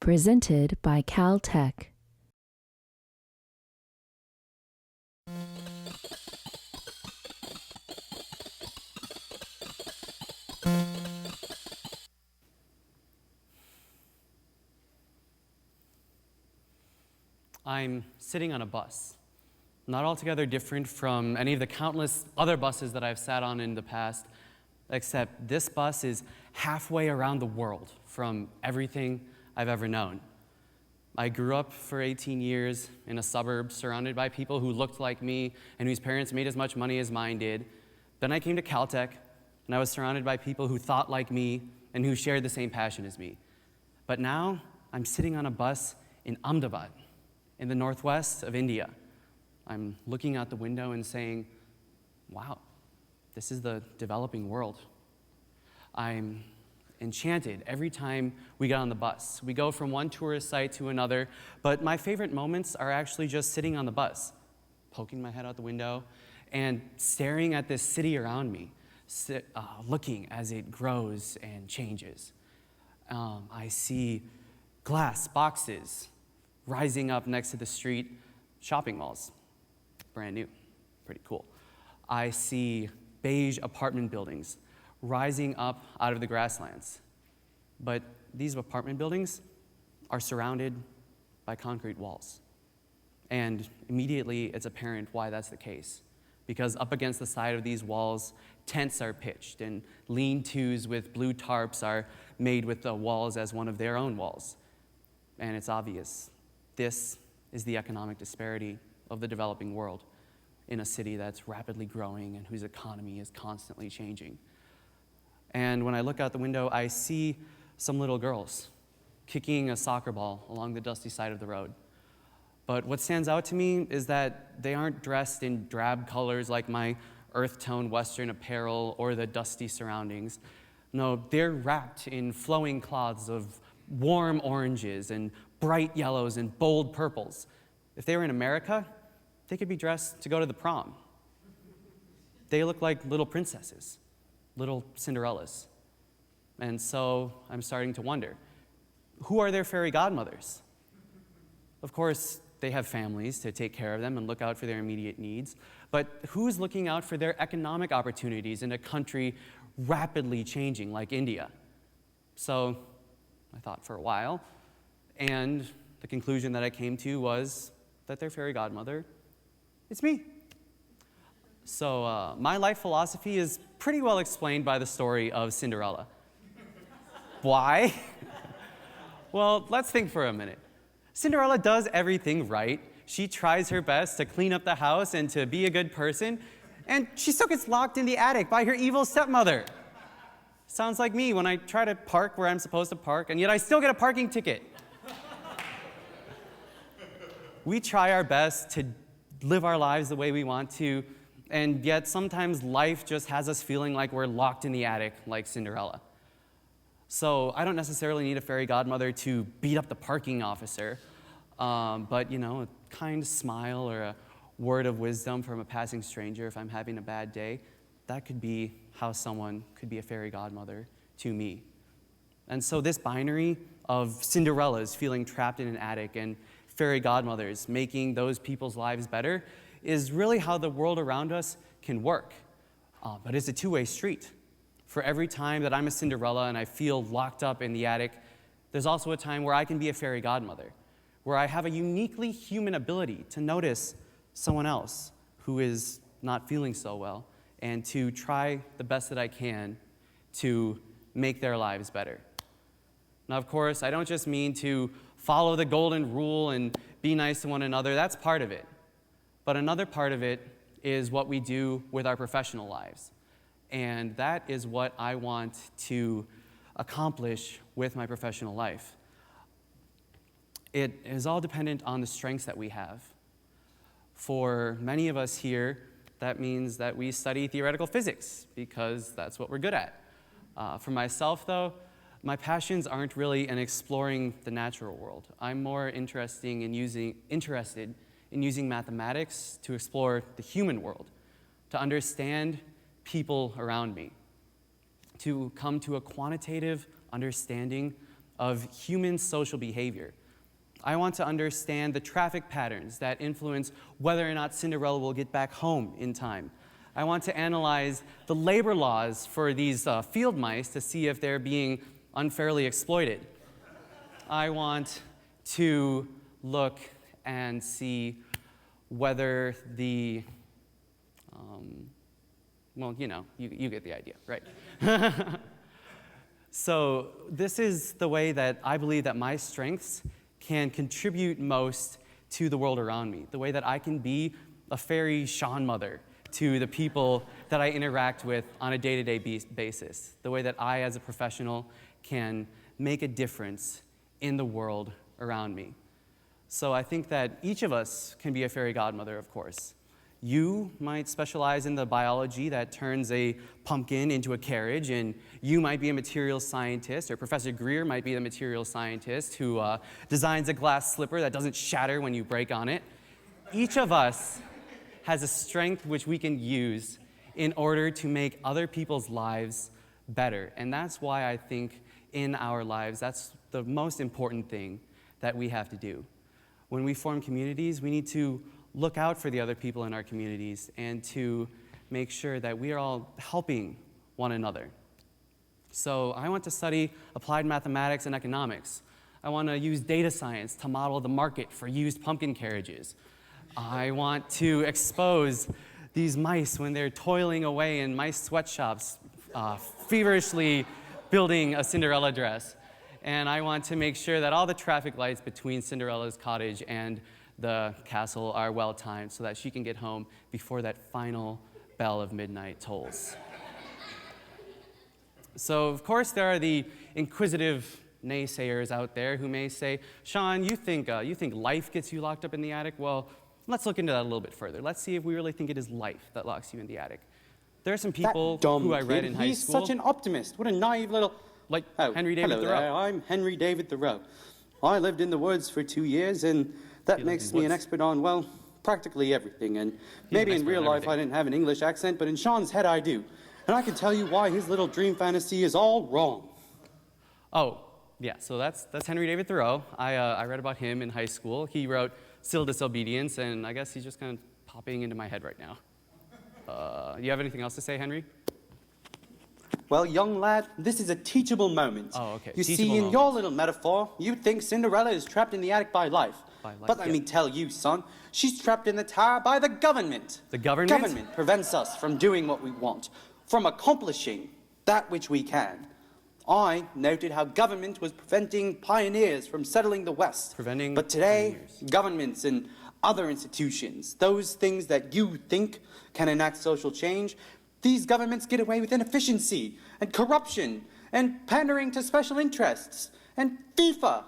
Presented by Caltech. I'm sitting on a bus, not altogether different from any of the countless other buses that I've sat on in the past, except this bus is halfway around the world from everything I've ever known. I grew up for 18 years in a suburb surrounded by people who looked like me and whose parents made as much money as mine did. Then I came to Caltech, and I was surrounded by people who thought like me and who shared the same passion as me. But now I'm sitting on a bus in Ahmedabad, in the northwest of India. I'm looking out the window and saying, wow, this is the developing world. I'm enchanted every time we get on the bus. We go from one tourist site to another, but my favorite moments are actually just sitting on the bus, poking my head out the window and staring at this city around me, looking as it grows and changes. I see glass boxes rising up next to the street, shopping malls, brand new, pretty cool. I see beige apartment buildings rising up out of the grasslands. But these apartment buildings are surrounded by concrete walls. And immediately it's apparent why that's the case. Because up against the side of these walls, tents are pitched and lean-tos with blue tarps are made with the walls as one of their own walls. And it's obvious. This is the economic disparity of the developing world in a city that's rapidly growing and whose economy is constantly changing. And when I look out the window, I see some little girls kicking a soccer ball along the dusty side of the road. But what stands out to me is that they aren't dressed in drab colors like my earth-tone Western apparel or the dusty surroundings. No, they're wrapped in flowing cloths of warm oranges and bright yellows and bold purples. If they were in America, they could be dressed to go to the prom. They look like little princesses, little Cinderellas. And so I'm starting to wonder, who are their fairy godmothers? Of course, they have families to take care of them and look out for their immediate needs, but who's looking out for their economic opportunities in a country rapidly changing like India? So I thought for a while, and the conclusion that I came to was that their fairy godmother, it's me. So my life philosophy is pretty well explained by the story of Cinderella. Why? Well, let's think for a minute. Cinderella does everything right. She tries her best to clean up the house and to be a good person, and she still gets locked in the attic by her evil stepmother. Sounds like me when I try to park where I'm supposed to park, and yet I still get a parking ticket. We try our best to live our lives the way we want to, and yet sometimes life just has us feeling like we're locked in the attic like Cinderella. So I don't necessarily need a fairy godmother to beat up the parking officer, but a kind smile or a word of wisdom from a passing stranger if I'm having a bad day, that could be how someone could be a fairy godmother to me. And so this binary of Cinderellas feeling trapped in an attic and fairy godmothers making those people's lives better is really how the world around us can work. But it's a two-way street. For every time that I'm a Cinderella and I feel locked up in the attic, there's also a time where I can be a fairy godmother, where I have a uniquely human ability to notice someone else who is not feeling so well and to try the best that I can to make their lives better. Now, of course, I don't just mean to follow the golden rule and be nice to one another. That's part of it. But another part of it is what we do with our professional lives. And that is what I want to accomplish with my professional life. It is all dependent on the strengths that we have. For many of us here, that means that we study theoretical physics because that's what we're good at. For myself, though, my passions aren't really in exploring the natural world. I'm more interested in using mathematics to explore the human world, to understand people around me, to come to a quantitative understanding of human social behavior. I want to understand the traffic patterns that influence whether or not Cinderella will get back home in time. I want to analyze the labor laws for these field mice to see if they're being unfairly exploited. I want to look and see whether the, well, you know, you get the idea, right? So this is the way that I believe that my strengths can contribute most to the world around me, the way that I can be a fairy Sean mother to the people that I interact with on a day-to-day basis, the way that I, as a professional, can make a difference in the world around me. So I think that each of us can be a fairy godmother, of course. You might specialize in the biology that turns a pumpkin into a carriage, and you might be a materials scientist, or Professor Greer might be the materials scientist who designs a glass slipper that doesn't shatter when you break on it. Each of us has a strength which we can use in order to make other people's lives better. And that's why I think in our lives, that's the most important thing that we have to do. When we form communities, we need to look out for the other people in our communities and to make sure that we are all helping one another. So I want to study applied mathematics and economics. I want to use data science to model the market for used pumpkin carriages. I want to expose these mice when they're toiling away in mice sweatshops, feverishly building a Cinderella dress. And I want to make sure that all the traffic lights between Cinderella's cottage and the castle are well timed so that she can get home before that final bell of midnight tolls. So, of course, there are the inquisitive naysayers out there who may say, Sean, you think life gets you locked up in the attic? Well, let's look into that a little bit further. Let's see if we really think it is life that locks you in the attic. There are some people who I read in high school. He's such an optimist. What a naive little... Like Henry David Thoreau. There. I'm Henry David Thoreau. I lived in the woods for 2 years, and that makes me an expert on, well, practically everything. And maybe in real life I didn't have an English accent, but in Sean's head I do. And I can tell you why his little dream fantasy is all wrong. Oh, yeah, so that's Henry David Thoreau. I read about him in high school. He wrote Civil Disobedience, and I guess he's just kind of popping into my head right now. You have anything else to say, Henry? Well, young lad, this is a teachable moment. Oh, okay. You see, in your little metaphor, you think Cinderella is trapped in the attic by life. But let me tell you, son, she's trapped in the tower by the government. The government? Government prevents us from doing what we want, from accomplishing that which we can. I noted how government was preventing pioneers from settling the West. But today, pioneers. Governments and other institutions, those things that you think can enact social change, these governments get away with inefficiency and corruption and pandering to special interests and FIFA.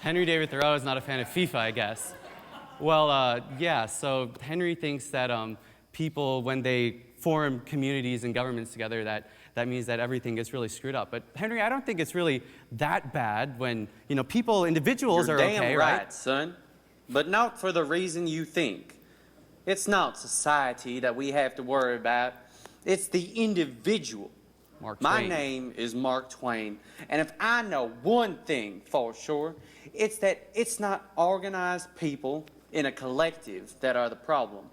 Henry David Thoreau is not a fan of FIFA, I guess. Well, yeah, so Henry thinks that people, when they form communities and governments together, that means that everything gets really screwed up. But Henry, I don't think it's really that bad when, people, individuals are okay, right? You're damn right, son. But not for the reason you think. It's not society that we have to worry about. It's the individual. Mark My Twain. name is Mark Twain, and if I know one thing for sure, it's that it's not organized people in a collective that are the problem.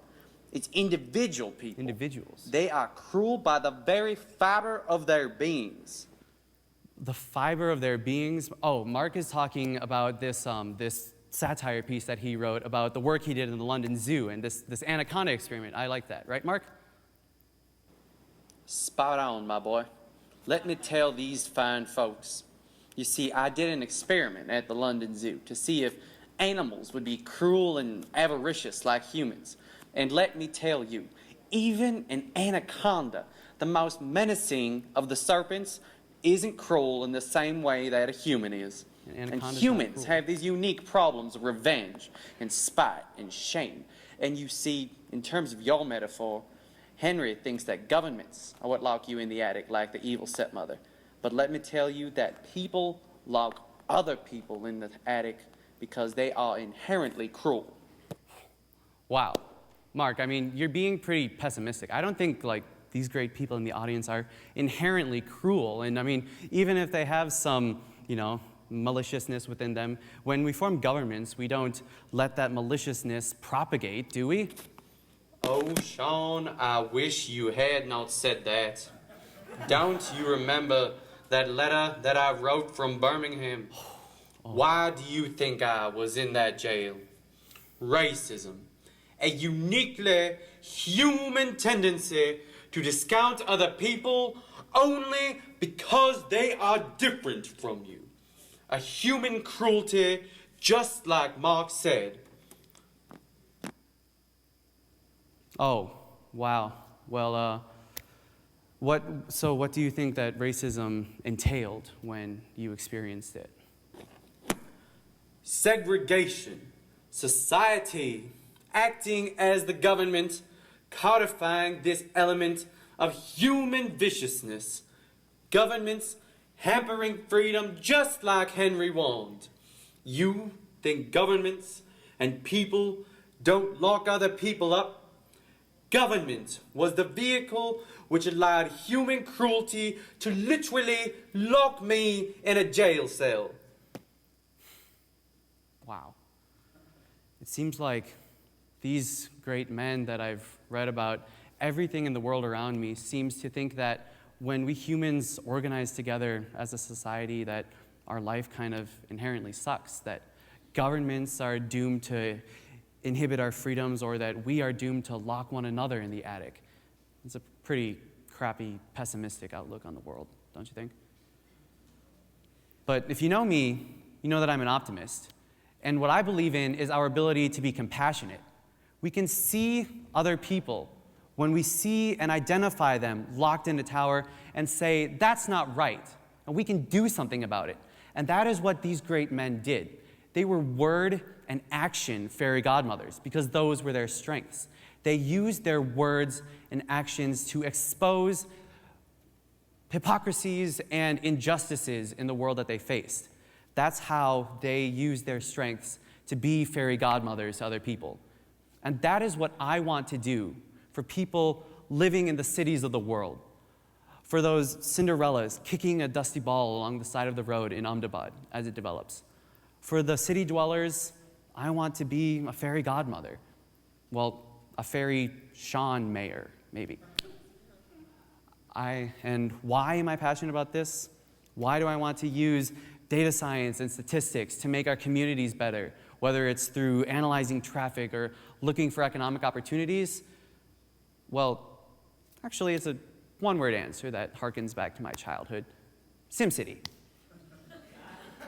It's individual people. Individuals. They are cruel by the very fiber of their beings. The fiber of their beings. Oh, Mark is talking about this satire piece that he wrote about the work he did in the London Zoo and this anaconda experiment. I like that, right, Mark? Spot on, my boy. Let me tell these fine folks. You see, I did an experiment at the London Zoo to see if animals would be cruel and avaricious like humans. And let me tell you, even an anaconda, the most menacing of the serpents, isn't cruel in the same way that a human is. And humans have these unique problems of revenge and spite and shame. And you see, in terms of your metaphor, Henry thinks that governments are what lock you in the attic like the evil stepmother. But let me tell you that people lock other people in the attic because they are inherently cruel. Wow. Mark, I mean, you're being pretty pessimistic. I don't think, these great people in the audience are inherently cruel. And I mean, even if they have some, maliciousness within them, when we form governments, we don't let that maliciousness propagate, do we? Oh, Sean, I wish you had not said that. Don't you remember that letter that I wrote from Birmingham? Why do you think I was in that jail? Racism. A uniquely human tendency to discount other people only because they are different from you. A human cruelty, just like Mark said. Oh, wow. Well, what do you think that racism entailed when you experienced it? Segregation. Society acting as the government, codifying this element of human viciousness. Governments hampering freedom just like Henry warned. You think governments and people don't lock other people up? Government was the vehicle which allowed human cruelty to literally lock me in a jail cell. Wow. It seems like these great men that I've read about, everything in the world around me seems to think that when we humans organize together as a society, that our life kind of inherently sucks, that governments are doomed to inhibit our freedoms, or that we are doomed to lock one another in the attic. It's a pretty crappy, pessimistic outlook on the world, don't you think? But if you know me, you know that I'm an optimist. And what I believe in is our ability to be compassionate. We can see other people when we see and identify them locked in a tower and say, that's not right, and we can do something about it. And that is what these great men did. They were word and action fairy godmothers because those were their strengths. They used their words and actions to expose hypocrisies and injustices in the world that they faced. That's how they used their strengths to be fairy godmothers to other people. And that is what I want to do for people living in the cities of the world. For those Cinderellas kicking a dusty ball along the side of the road in Ahmedabad as it develops. For the city dwellers, I want to be a fairy godmother. Well, a fairy Sean mayor, maybe. And why am I passionate about this? Why do I want to use data science and statistics to make our communities better, whether it's through analyzing traffic or looking for economic opportunities? Well, actually, it's a one-word answer that harkens back to my childhood. SimCity.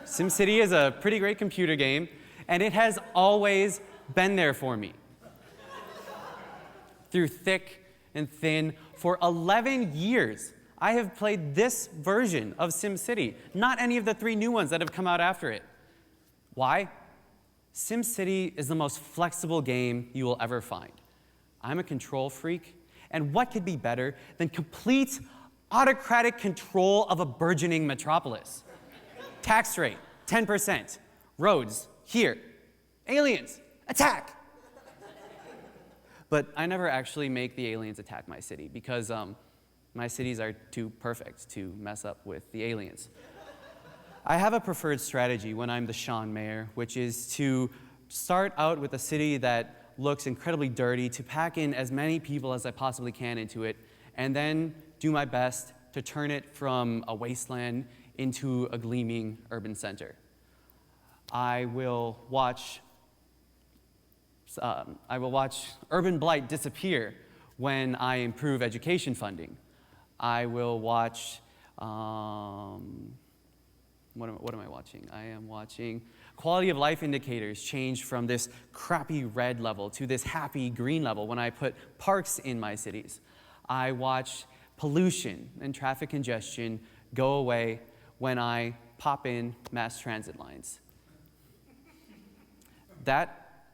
SimCity is a pretty great computer game, and it has always been there for me. Through thick and thin, for 11 years, I have played this version of SimCity, not any of the 3 new ones that have come out after it. Why? SimCity is the most flexible game you will ever find. I'm a control freak, and what could be better than complete autocratic control of a burgeoning metropolis? Tax rate, 10%. Roads, here. Aliens, attack! But I never actually make the aliens attack my city because my cities are too perfect to mess up with the aliens. I have a preferred strategy when I'm the Sean mayor, which is to start out with a city that looks incredibly dirty, to pack in as many people as I possibly can into it, and then do my best to turn it from a wasteland into a gleaming urban center. I will watch urban blight disappear when I improve education funding. I will watch, what am I watching? I am watching quality of life indicators change from this crappy red level to this happy green level when I put parks in my cities. I watch pollution and traffic congestion go away when I pop in mass transit lines. That,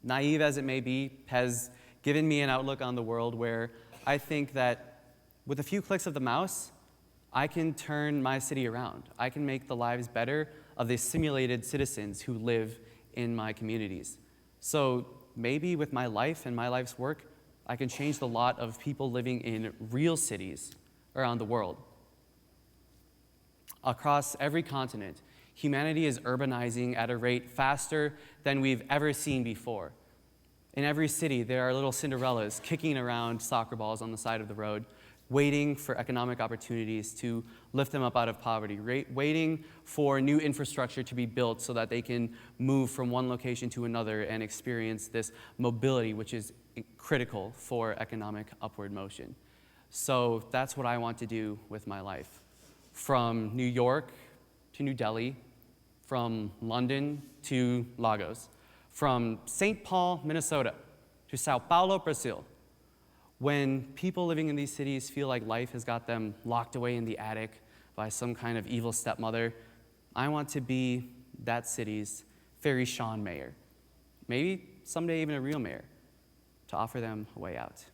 naive as it may be, has given me an outlook on the world where I think that with a few clicks of the mouse, I can turn my city around. I can make the lives better of the simulated citizens who live in my communities. So maybe with my life and my life's work, I can change the lot of people living in real cities around the world. Across every continent, humanity is urbanizing at a rate faster than we've ever seen before. In every city, there are little Cinderellas kicking around soccer balls on the side of the road, waiting for economic opportunities to lift them up out of poverty, waiting for new infrastructure to be built so that they can move from one location to another and experience this mobility, which is critical for economic upward motion. So that's what I want to do with my life. From New York to New Delhi, from London to Lagos, from St. Paul, Minnesota to Sao Paulo, Brazil. When people living in these cities feel like life has got them locked away in the attic by some kind of evil stepmother, I want to be that city's Fairy Sean mayor. Maybe someday even a real mayor, to offer them a way out.